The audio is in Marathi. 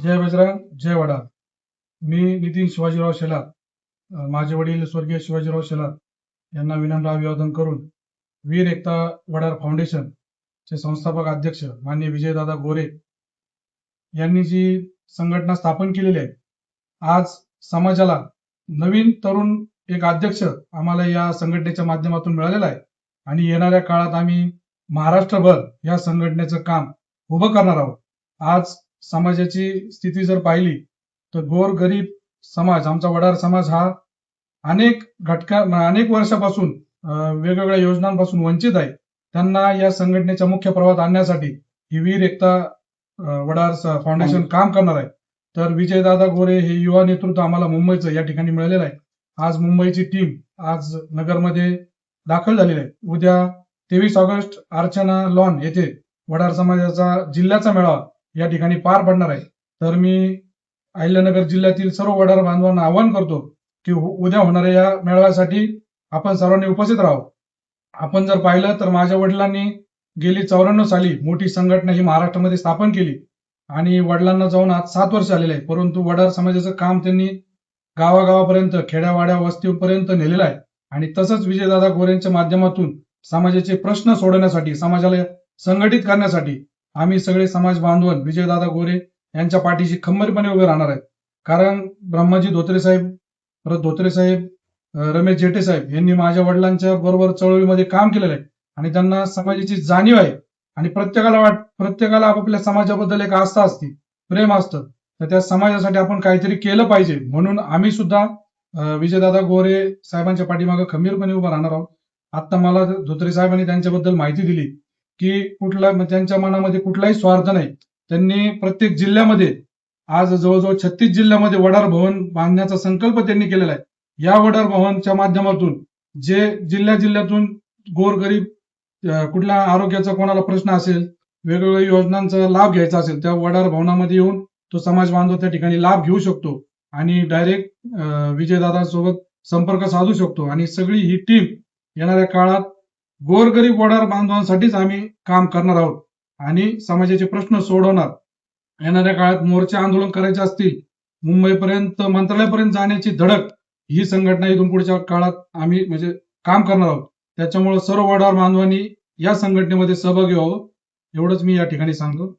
जय बजरंग जय वडार. मी नितीन शिवाजीराव शेलार, माझे वडील स्वर्गीय शिवाजीराव शेलार यांना विनम्र अभिवादन करून वीर एकता वडार फाउंडेशन चे संस्थापक अध्यक्ष माननीय विजयदादा गोरे यांनी जी संघटना स्थापन केलेली आहे, आज समाजाला नवीन तरुण एक अध्यक्ष आम्हाला या संघटनेच्या माध्यमातून मिळालेला आहे आणि येणाऱ्या काळात आम्ही महाराष्ट्रभर या संघटनेचं काम उभं करणार आहोत. आज समाजाची स्थिती जर पाहिली तर गोरगरीब समाज, आमचा वडार समाज हा अनेक वर्षापासून वेगवेगळ्या योजनांपासून वंचित आहे. त्यांना या संघटनेच्या मुख्य प्रवाहात आणण्यासाठी ही वीर एकता वडार फाउंडेशन काम करणार आहे. तर विजयदादा गोरे हे युवा नेतृत्व आम्हाला मुंबईचं या ठिकाणी मिळालेलं आहे. आज मुंबईची टीम आज नगरमध्ये दाखल झालेली आहे. उद्या 23 ऑगस्ट अर्चना लॉन येथे वडार समाजाचा जिल्ह्याचा मेळावा या ठिकाणी पार पडणार आहे. तर मी अहिल्यानगर जिल्ह्यातील सर्व वडार बांधवांना आवाहन करतो की उद्या होणाऱ्या या मेळाव्यासाठी आपण सर्वांनी उपस्थित राहावं. आपण जर पाहिलं तर माझ्या वडिलांनी गेली 94 साली मोठी संघटना ही महाराष्ट्रामध्ये स्थापन केली आणि वडिलांना जाऊन आज 7 वर्ष आलेले आहे. परंतु वडार समाजाचं काम त्यांनी गावागावापर्यंत, खेड्यावाड्या वस्तीपर्यंत नेलेलं आहे आणि तसंच विजयदादा गोरेंच्या माध्यमातून समाजाचे प्रश्न सोडवण्यासाठी, समाजाला संघटित करण्यासाठी आम्ही सगळे समाज बांधव विजयदादा गोरे यांच्या पाठीशी खंबीरपणे उभे राहणार आहेत. कारण ब्रह्माजी धोत्रे साहेब, परत धोत्रे साहेब, रमेश जेठे साहेब यांनी माझ्या वडिलांच्या बरोबर चळवळीमध्ये काम केलेलं आहे आणि त्यांना समाजाची जाणीव आहे आणि प्रत्येकाला आपापल्या समाजाबद्दल एक आस्था असते, प्रेम असतं. तर त्या समाजासाठी आपण काहीतरी केलं पाहिजे म्हणून आम्ही सुद्धा विजयदादा गोरे साहेबांच्या पाठीमागे खंबीरपणे उभं राहणार आहोत. आता मला धोत्रे साहेबांनी त्यांच्याबद्दल माहिती दिली की त्यांच्या मनामध्ये कुठलाही स्वार्थ नाही. त्यांनी प्रत्येक जिल्ह्यामध्ये आज जवळजवळ 36 जिल्ह्यामध्ये वडार भवन बांधण्याचा संकल्प त्यांनी केलेला आहे. या वडार भवनच्या माध्यमातून जे जिल्ह्यातून गोरगरीब कुठल्या आरोग्याचा कोणाला प्रश्न असेल, वेगवेगळ्या योजनांचा लाभ घ्यायचा असेल, त्या वडार भवनामध्ये येऊन तो समाज बांधव त्या ठिकाणी लाभ घेऊ शकतो आणि डायरेक्ट विजयदादांसोबत संपर्क साधू शकतो. आणि सगळी ही टीम येणाऱ्या काळात गोरगरीब वडार बांधवांसाठीच आम्ही काम करणार आहोत आणि समाजाचे प्रश्न सोडवणार. येणाऱ्या काळात मोर्चे आंदोलन करायचे असतील, मुंबईपर्यंत, मंत्रालयापर्यंत जाण्याची धडक ही संघटना इथून पुढच्या काळात आम्ही काम करणार आहोत. त्याच्यामुळे सर्व वडार बांधवांनी या संघटनेमध्ये सहभागी व्हावं एवढंच मी या ठिकाणी सांगतो.